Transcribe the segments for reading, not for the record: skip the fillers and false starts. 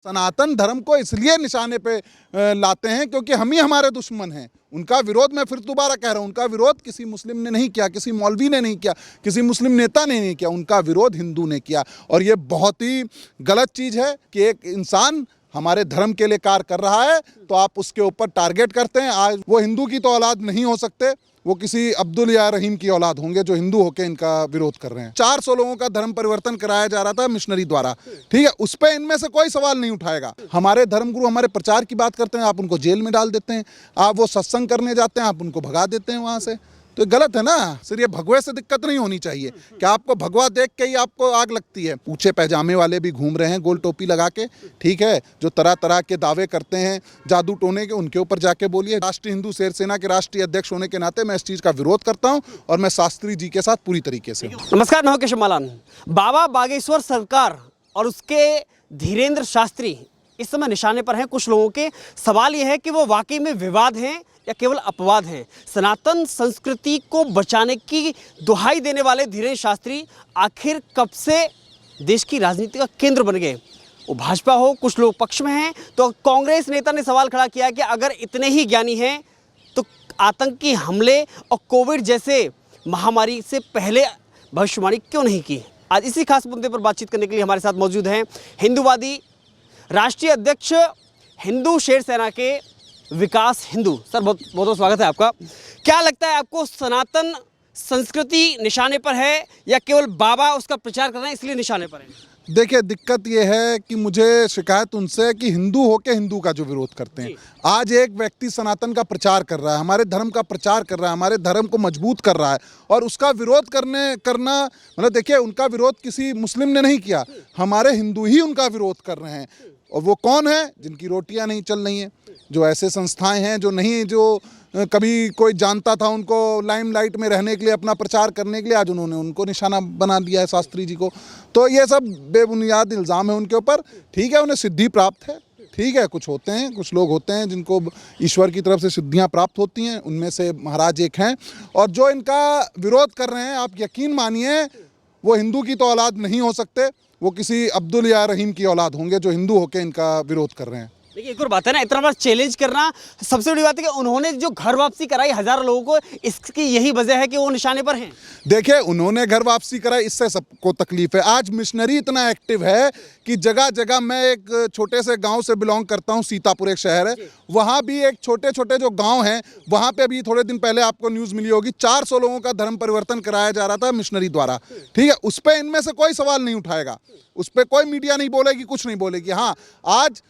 सनातन धर्म को इसलिए निशाने पे लाते हैं क्योंकि हम ही हमारे दुश्मन हैं। उनका विरोध, मैं फिर दोबारा कह रहा हूँ, उनका विरोध किसी मुस्लिम ने नहीं किया, किसी मौलवी ने नहीं किया, किसी मुस्लिम नेता ने नहीं किया, उनका विरोध हिंदू ने किया। और ये बहुत ही गलत चीज़ है कि एक इंसान हमारे धर्म के लिए कार्य कर रहा है तो आप उसके ऊपर टारगेट करते हैं। आज वो हिंदू की तो औलाद नहीं हो सकते, वो किसी अब्दुल या रहीम की औलाद होंगे जो हिंदू होकर इनका विरोध कर रहे हैं। 400 लोगों का धर्म परिवर्तन कराया जा रहा था मिशनरी द्वारा, ठीक है, उस पर इनमें से कोई सवाल नहीं उठाएगा। हमारे धर्मगुरु हमारे प्रचार की बात करते हैं, आप उनको जेल में डाल देते हैं। आप वो सत्संग करने जाते हैं, आप उनको भगा देते हैं वहाँ से। तो गलत है ना। सिर्फ ये भगवे से दिक्कत नहीं होनी चाहिए कि आपको भगवा देख के ही आपको आग लगती है। ऊंचे पैजामे वाले भी घूम रहे हैं गोल टोपी लगा के, ठीक है, जो तरह तरह के दावे करते हैं जादू टोने के, उनके ऊपर जाके बोलिए। राष्ट्रीय हिंदू शेर सेना के राष्ट्रीय अध्यक्ष होने के नाते मैं इस चीज़ का विरोध करता हूँ और मैं शास्त्री जी के साथ पूरी तरीके से। नमस्कार, मैं केशव मालान। बाबा बागेश्वर सरकार और उसके धीरेन्द्र शास्त्री इस समय निशाने पर हैं कुछ लोगों के। सवाल यह है कि वो वाकई में विवाद हैं या केवल अपवाद हैं। सनातन संस्कृति को बचाने की दुहाई देने वाले धीरेन्द्र शास्त्री आखिर कब से देश की राजनीति का केंद्र बन गए? वो भाजपा हो, कुछ लोग पक्ष में हैं, तो कांग्रेस नेता ने सवाल खड़ा किया कि अगर इतने ही ज्ञानी हैं तो आतंकी हमले और कोविड जैसे महामारी से पहले भविष्यवाणी क्यों नहीं की? आज इसी खास मुद्दे पर बातचीत करने के लिए हमारे साथ मौजूद हैं हिंदूवादी राष्ट्रीय अध्यक्ष हिंदू शेर सेना के विकास हिंदू। सर, बहुत बहुत स्वागत है आपका। क्या लगता है आपको, सनातन संस्कृति निशाने पर है या केवल बाबा उसका प्रचार कर रहे हैं इसलिए निशाने पर है? देखिए, दिक्कत ये है कि मुझे शिकायत उनसे है कि हिंदू होके हिंदू का जो विरोध करते हैं। आज एक व्यक्ति सनातन का प्रचार कर रहा है, हमारे धर्म का प्रचार कर रहा है, हमारे धर्म को मजबूत कर रहा है, और उसका विरोध करना मतलब देखिए, उनका विरोध किसी मुस्लिम ने नहीं किया, हमारे हिंदू ही उनका विरोध कर रहे हैं। और वो कौन है? जिनकी रोटियां नहीं चल रही हैं, जो ऐसे संस्थाएं हैं जो कभी कोई जानता था उनको लाइमलाइट में रहने के लिए, अपना प्रचार करने के लिए, आज उन्होंने उनको निशाना बना दिया है, शास्त्री जी को। तो ये सब बेबुनियाद इल्ज़ाम है उनके ऊपर। ठीक है, उन्हें सिद्धि प्राप्त है, ठीक है, कुछ होते हैं, कुछ लोग होते हैं जिनको ईश्वर की तरफ से सिद्धियां प्राप्त होती हैं, उनमें से महाराज एक हैं। और जो इनका विरोध कर रहे हैं, आप यकीन मानिए वो हिंदू की तो औलाद नहीं हो सकते, वो किसी अब्दुल या रहीम की औलाद होंगे जो हिंदू होकर इनका विरोध कर रहे हैं। देखिए, एक और बात है ना, इतना बड़ा चैलेंज करना, सबसे बड़ी बात है कि उन्होंने जो घर वापसी कराई हजारों लोगों को, इसकी यही वजह है कि वो निशाने पर हैं। देखिए, उन्होंने घर वापसी कराई, इससे सबको तकलीफ है। आज मिशनरी इतना एक्टिव है कि जगह जगह, मैं एक छोटे से गांव से बिलोंग करता हूं, सीतापुर एक शहर है, वहां भी एक छोटे छोटे जो गांव हैं, वहां पे अभी थोड़े दिन पहले आपको न्यूज़ मिली होगी, 400 लोगों का धर्म परिवर्तन कराया जा रहा था मिशनरी द्वारा, ठीक है, उस पर इनमें से कोई सवाल नहीं उठाएगा, उस पर कोई मीडिया नहीं बोलेगी, कुछ नहीं बोलेगी। हाँ, आज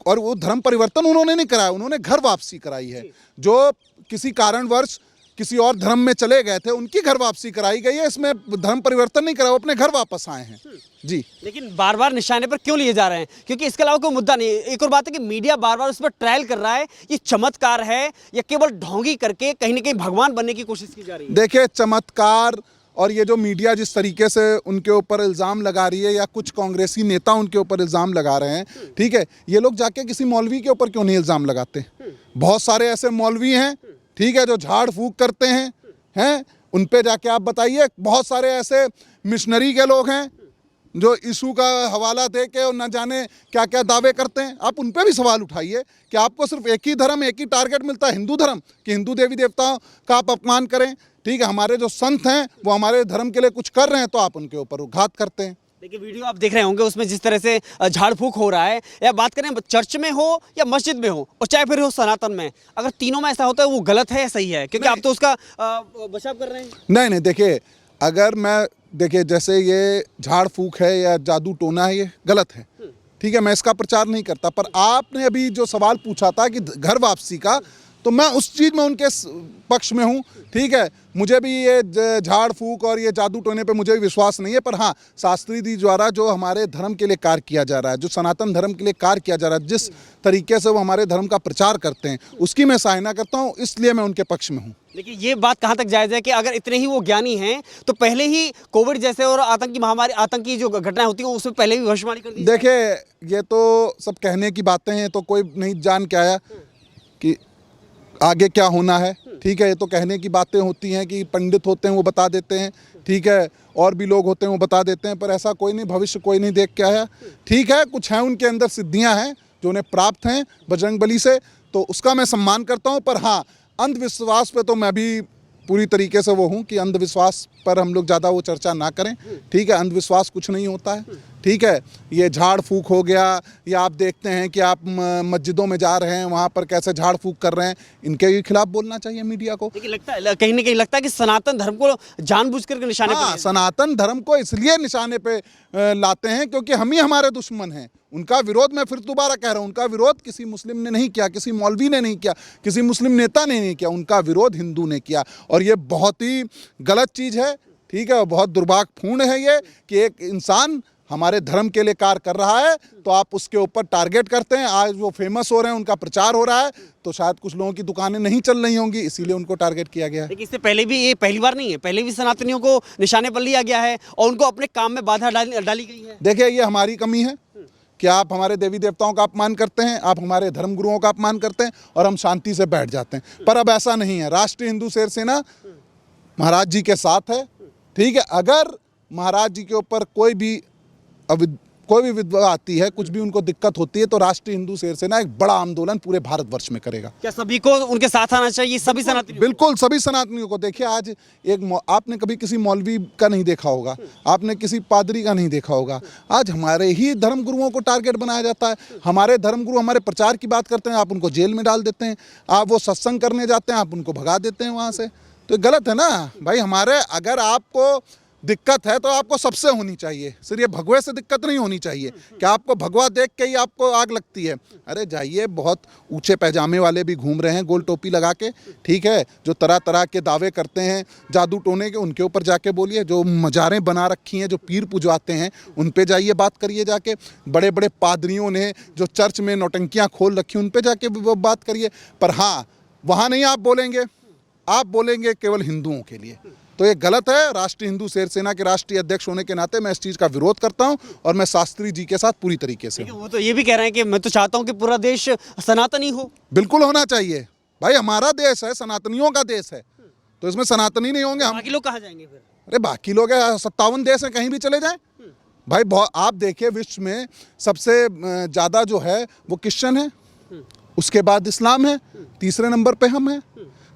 और वो धर्म परिवर्तन उन्होंने नहीं कराया, उन्होंने घर वापसी कराई है। जो किसी कारणवश किसी और धर्म में चले गए थे, उनकी घर वापसी कराई गई है, इसमें धर्म परिवर्तन नहीं करा, वो अपने घर वापस आए हैं जी। लेकिन बार बार निशाने पर क्यों लिए जा रहे हैं? क्योंकि इसके अलावा कोई मुद्दा नहीं। एक और बात है कि मीडिया बार बार उस पर ट्रायल कर रहा है, ये चमत्कार है या केवल ढोंगी करके कहीं ना कहीं भगवान बनने की कोशिश की जा रही है? देखिए, चमत्कार और ये जो मीडिया जिस तरीके से उनके ऊपर इल्ज़ाम लगा रही है, या कुछ कांग्रेसी नेता उनके ऊपर इल्ज़ाम लगा रहे हैं, ठीक है, ये लोग जाके किसी मौलवी के ऊपर क्यों नहीं इल्ज़ाम लगाते? बहुत सारे ऐसे मौलवी हैं, ठीक है, जो झाड़ फूंक करते हैं, उन पे जाके आप बताइए। बहुत सारे ऐसे मिशनरी के लोग हैं जो यीशु का हवाला दे के और न जाने क्या क्या दावे करते हैं, आप उन पे भी सवाल उठाइए कि आपको सिर्फ एक ही धर्म, एक ही टारगेट मिलता है, हिंदू धर्म, कि हिंदू देवी देवताओं का आप अपमान करें, ठीक है, हमारे जो संत हैं वो हमारे धर्म के लिए कुछ कर रहे हैं तो आप उनके ऊपर घात करते हैं। देखिए, वीडियो आप देख रहे होंगे, उसमें जिस तरह से झाड़ फूंक हो रहा है, या बात करें चर्च में हो या मस्जिद में हो, और चाहे फिर हो सनातन में, अगर तीनों में ऐसा होता है वो गलत है या सही है? क्योंकि आप तो उसका बचाव कर रहे हैं। नहीं, देखिए, अगर मैं देखिए जैसे ये झाड़ फूंक है या जादू टोना है, ये गलत है, ठीक है, मैं इसका प्रचार नहीं करता। पर आपने अभी जो सवाल पूछा था कि घर वापसी का, तो मैं उस चीज़ में उनके पक्ष में हूँ, ठीक है, मुझे भी ये झाड़ फूंक और ये जादू टोने पे मुझे भी विश्वास नहीं है। पर हाँ, शास्त्री जी द्वारा जो हमारे धर्म के लिए कार्य किया जा रहा है, जो सनातन धर्म के लिए कार्य किया जा रहा है, जिस तरीके से वो हमारे धर्म का प्रचार करते हैं, उसकी मैं सराहना करता हूँ, इसलिए मैं उनके पक्ष में हूँ। लेकिन ये बात कहाँ तक जायज़ है कि अगर इतने ही वो ज्ञानी हैं तो पहले ही कोविड जैसे और आतंकी महामारी, आतंकी जो घटनाएं होती हैं, उसमें पहले भी भविष्यवाणी कर दी? देखिए, ये तो सब कहने की बातें हैं, तो कोई नहीं जान के आया कि आगे क्या होना है, ठीक है, ये तो कहने की बातें होती हैं कि पंडित होते हैं वो बता देते हैं, ठीक है, और भी लोग होते हैं वो बता देते हैं, पर ऐसा कोई नहीं, भविष्य कोई नहीं देख के आया। ठीक है, कुछ हैं उनके अंदर सिद्धियां हैं जो उन्हें प्राप्त हैं बजरंगबली से, तो उसका मैं सम्मान करता हूं। पर हाँ, अंधविश्वास पे तो मैं भी पूरी तरीके से वो हूँ कि अंधविश्वास पर हम लोग ज़्यादा वो चर्चा ना करें। ठीक है, अंधविश्वास कुछ नहीं होता है। ठीक है, ये झाड़ फूक हो गया, या आप देखते हैं कि आप मस्जिदों में जा रहे हैं, वहाँ पर कैसे झाड़ फूक कर रहे हैं, इनके खिलाफ बोलना चाहिए मीडिया को। लेकिन लगता है कहीं ना कहीं लगता है कि सनातन धर्म को जानबूझकर के निशाने हाँ, पर सनातन धर्म को इसलिए निशाने पे लाते हैं क्योंकि हम ही हमारे दुश्मन हैं। उनका विरोध, मैं फिर दोबारा कह रहा हूँ, उनका विरोध किसी मुस्लिम ने नहीं किया, किसी मौलवी ने नहीं किया, किसी मुस्लिम नेता ने नहीं किया, उनका विरोध हिंदू ने किया। और ये बहुत ही गलत चीज़ है। ठीक है, बहुत दुर्भाग्यपूर्ण है ये कि एक इंसान हमारे धर्म के लिए कार्य कर रहा है तो आप उसके ऊपर टारगेट करते हैं। आज वो फेमस हो रहे हैं, उनका प्रचार हो रहा है, तो शायद कुछ लोगों की दुकानें नहीं चल रही होंगी, इसीलिए उनको टारगेट किया गया है। लेकिन इससे पहले भी, ये पहली बार नहीं है, पहले भी सनातनियों को निशाने पर लिया गया है और उनको अपने काम में बाधा डाली गई है। देखिए, ये हमारी कमी है कि आप हमारे देवी देवताओं का अपमान करते हैं, आप हमारे धर्म गुरुओं का अपमान करते हैं और हम शांति से बैठ जाते हैं। पर अब ऐसा नहीं है। राष्ट्रीय हिंदू शेर सेना महाराज जी के साथ है। ठीक है, अगर महाराज जी के ऊपर कोई भी विधवा आती है, कुछ भी उनको दिक्कत होती है, तो राष्ट्रीय हिंदू शेर सेना एक बड़ा आंदोलन पूरे भारतवर्ष में करेगा। क्या सभी को उनके साथ आना चाहिए, सभी सनातनी? बिल्कुल, सभी सनातनियों को। देखिए, आज आपने कभी किसी मौलवी का नहीं देखा होगा, आपने किसी पादरी का नहीं देखा होगा, आज हमारे ही धर्म गुरुओं को टारगेट बनाया जाता है। हमारे धर्म गुरु हमारे प्रचार की बात करते हैं, आप उनको जेल में डाल देते हैं। आप वो सत्संग करने जाते हैं, आप उनको भगा देते हैं वहाँ से। तो गलत है ना भाई। हमारे, अगर आपको दिक्कत है तो आपको सबसे होनी चाहिए, सिर्फ ये भगवे से दिक्कत नहीं होनी चाहिए कि आपको भगवा देख के ही आपको आग लगती है। अरे जाइए, बहुत ऊंचे पैजामे वाले भी घूम रहे हैं गोल टोपी लगा के। ठीक है, जो तरह तरह के दावे करते हैं जादू टोने के, उनके ऊपर जाके बोलिए। जो मज़ारें बना रखी हैं, जो पीर पुजवाते हैं, उन पे जाइए, बात करिए जाके। बड़े बड़े पादरियों ने जो चर्च में नौटंकियाँ खोल रखी, उन पे जाके बात करिए। पर हाँ, वहाँ नहीं आप बोलेंगे, आप बोलेंगे केवल हिंदुओं के लिए, तो ये गलत है। राष्ट्रीय हिंदू शेर सेना के राष्ट्रीय अध्यक्ष होने के नाते मैं इस चीज़ का विरोध करता हूं और मैं शास्त्री जी के साथ पूरी तरीके से। वो तो ये भी कह रहे हैं कि मैं तो चाहता हूं कि पूरा देश सनातनी हो। बिल्कुल होना चाहिए भाई, हमारा देश है, सनातनियों का देश है, तो इसमें सनातनी नहीं होंगे हम। बाकी लोग कहाँ जाएंगे फिर? अरे बाकी लोग 57 देश हैं, कहीं भी चले जाएं भाई। आप देखिए, विश्व में सबसे ज़्यादा जो है वो क्रिश्चियन है, उसके बाद इस्लाम है, तीसरे नंबर पे हम हैं।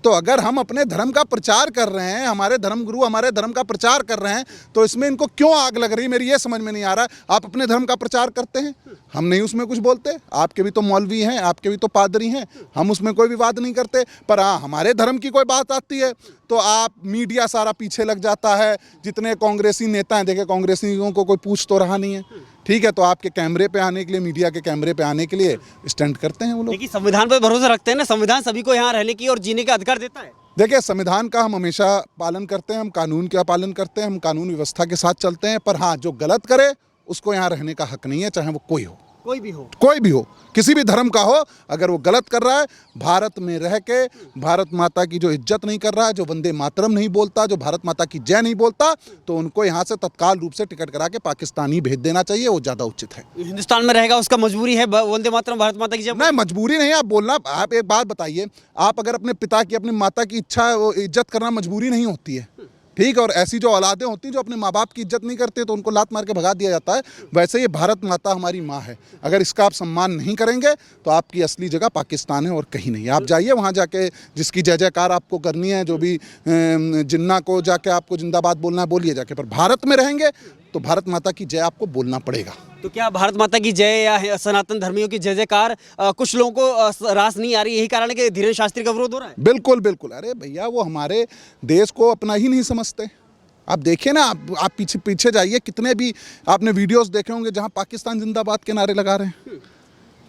तो अगर हम अपने धर्म का प्रचार कर रहे हैं, हमारे धर्म गुरु हमारे धर्म का प्रचार कर रहे हैं, तो इसमें इनको क्यों आग लग रही है, मेरी ये समझ में नहीं आ रहा। आप अपने धर्म का प्रचार करते हैं, हम नहीं उसमें कुछ बोलते। आपके भी तो मौलवी हैं, आपके भी तो पादरी हैं, हम उसमें कोई विवाद नहीं करते। पर हाँ, हमारे धर्म की कोई बात आती है तो आप मीडिया सारा पीछे लग जाता है। जितने कांग्रेसी नेता हैं, देखे कांग्रेसियों को कोई पूछ तो रहा नहीं है। ठीक है, तो आपके कैमरे पे आने के लिए, मीडिया के कैमरे पे आने के लिए स्टंट करते हैं वो लोग। लेकिन संविधान पर भरोसा रखते हैं ना, संविधान सभी को यहाँ रहने की और जीने का अधिकार देता है। देखिए, संविधान का हम हमेशा पालन करते हैं, हम कानून का पालन करते हैं, हम कानून व्यवस्था के साथ चलते हैं। पर हाँ, जो गलत करे उसको यहाँ रहने का हक नहीं है, चाहे वो कोई हो, कोई भी हो, कोई भी हो, किसी भी धर्म का हो। अगर वो गलत कर रहा है, भारत में रह के भारत माता की जो इज्जत नहीं कर रहा है, जो वंदे मातरम नहीं बोलता, जो भारत माता की जय नहीं बोलता, तो उनको यहाँ से तत्काल रूप से टिकट करा के पाकिस्तान ही भेज देना चाहिए, वो ज़्यादा उचित है। हिंदुस्तान में रहेगा, उसका मजबूरी है वंदे मातरम भारत माता की जय? नहीं, मजबूरी नहीं है। आप बोलना, आप एक बात बताइए, आप अगर अपने पिता की, अपनी माता की इच्छा, वो इज्जत करना मजबूरी नहीं होती है। ठीक है, और ऐसी जो औलादें होती हैं जो अपने माँ बाप की इज्जत नहीं करते, तो उनको लात मार के भगा दिया जाता है। वैसे ये भारत माता हमारी माँ है, अगर इसका आप सम्मान नहीं करेंगे तो आपकी असली जगह पाकिस्तान है और कहीं नहीं। आप जाइए वहाँ जाके, जिसकी जय जयकार आपको करनी है, जो भी जिन्ना को जाके आपको जिंदाबाद बोलना है, बोलिए जाके। पर भारत में रहेंगे तो भारत माता की जय आपको बोलना पड़ेगा। तो क्या भारत माता की जय या सनातन धर्मियों की जय जयकार कुछ लोगों को रास नहीं आ रही, यही कारण है कि धीरेन्द्र शास्त्री का विरोध हो रहा है? बिल्कुल बिल्कुल। अरे भैया, वो हमारे देश को अपना ही नहीं समझते। आप देखिए ना, आप पीछे पीछे जाइए, कितने भी आपने वीडियोस देखे होंगे जहां पाकिस्तान जिंदाबाद के नारे लगा रहे हैं।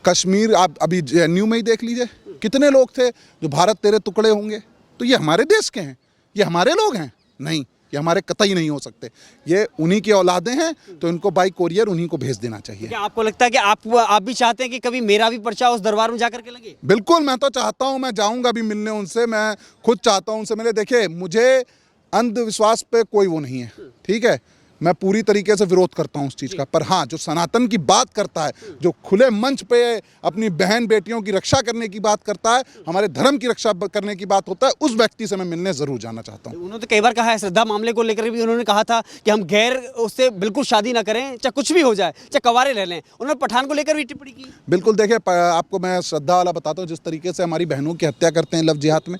कश्मीर, आप अभी JNU में ही देख लीजिए, कितने लोग थे जो भारत तेरे टुकड़े होंगे। तो ये हमारे देश के हैं, ये हमारे लोग हैं? नहीं, ये हमारे कतई नहीं हो सकते। ये उन्हीं की औलादें हैं, तो इनको बाई कोरियर उन्हीं को भेज देना चाहिए। क्या आपको लगता है कि आप भी चाहते हैं कि कभी मेरा भी पर्चा उस दरबार में जाकर के लगे? बिल्कुल, मैं तो चाहता हूँ, मैं जाऊँगा भी मिलने उनसे, मैं खुद चाहता हूँ उनसे मिले। देखिए, मुझे अंधविश्वास पे कोई वो नहीं है। ठीक है, मैं पूरी तरीके से विरोध करता हूं उस चीज़ का। पर हाँ, जो सनातन की बात करता है, जो खुले मंच पे अपनी बहन बेटियों की रक्षा करने की बात करता है, हमारे धर्म की रक्षा करने की बात होता है, उस व्यक्ति से मैं मिलने ज़रूर जाना चाहता हूँ। उन्होंने तो कई बार कहा है, श्रद्धा मामले को लेकर भी उन्होंने कहा था कि हम गैर उससे बिल्कुल शादी ना करें, चाहे कुछ भी हो जाए, चाहे कवारे रह लें। उन्होंने पठान को लेकर भी टिप्पणी की। बिल्कुल, देखिए आपको मैं श्रद्धा वाला बताता हूँ, जिस तरीके से हमारी बहनों की हत्या करते हैं लव जिहाद में,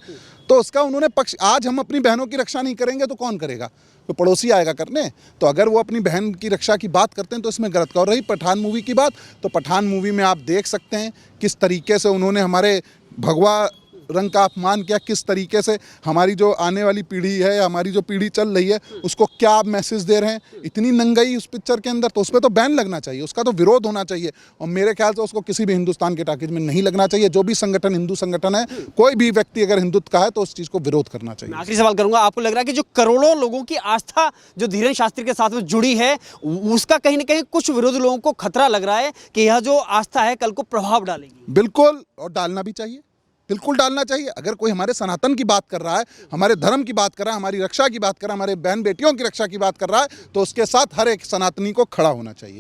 तो उसका उन्होंने पक्ष, आज हम अपनी बहनों की रक्षा नहीं करेंगे तो कौन करेगा? तो पड़ोसी आएगा करने। तो अगर वो अपनी बहन की रक्षा की बात करते हैं तो इसमें गलत। और रही पठान मूवी की बात, तो पठान मूवी में आप देख सकते हैं किस तरीके से उन्होंने हमारे भगवा रंग का अपमान किया, किस तरीके से हमारी जो आने वाली पीढ़ी है, हमारी जो पीढ़ी चल रही है, उसको क्या आप मैसेज दे रहे हैं। इतनी नंगाई उस पिक्चर के अंदर, तो उस पर तो बैन लगना चाहिए, उसका तो विरोध होना चाहिए। और मेरे ख्याल से उसको किसी भी हिंदुस्तान के टाकीज में नहीं लगना चाहिए। जो भी संगठन हिंदू संगठन है, कोई भी व्यक्ति अगर हिंदुत्व का है तो उस चीज़ को विरोध करना चाहिए। मैं आखिरी सवाल करूंगा, आपको लग रहा है कि जो करोड़ों लोगों की आस्था जो धीरेन्द्र शास्त्री के साथ में जुड़ी है, उसका कहीं ना कहीं कुछ विरोधी लोगों को खतरा लग रहा है कि यह जो आस्था है कल को प्रभाव डालेगी? बिल्कुल, और डालना भी चाहिए, बिल्कुल डालना चाहिए। अगर कोई हमारे सनातन की बात कर रहा है, हमारे धर्म की बात कर रहा है, हमारी रक्षा की बात कर रहा है, हमारे बहन बेटियों की रक्षा की बात कर रहा है, तो उसके साथ हर एक सनातनी को खड़ा होना चाहिए।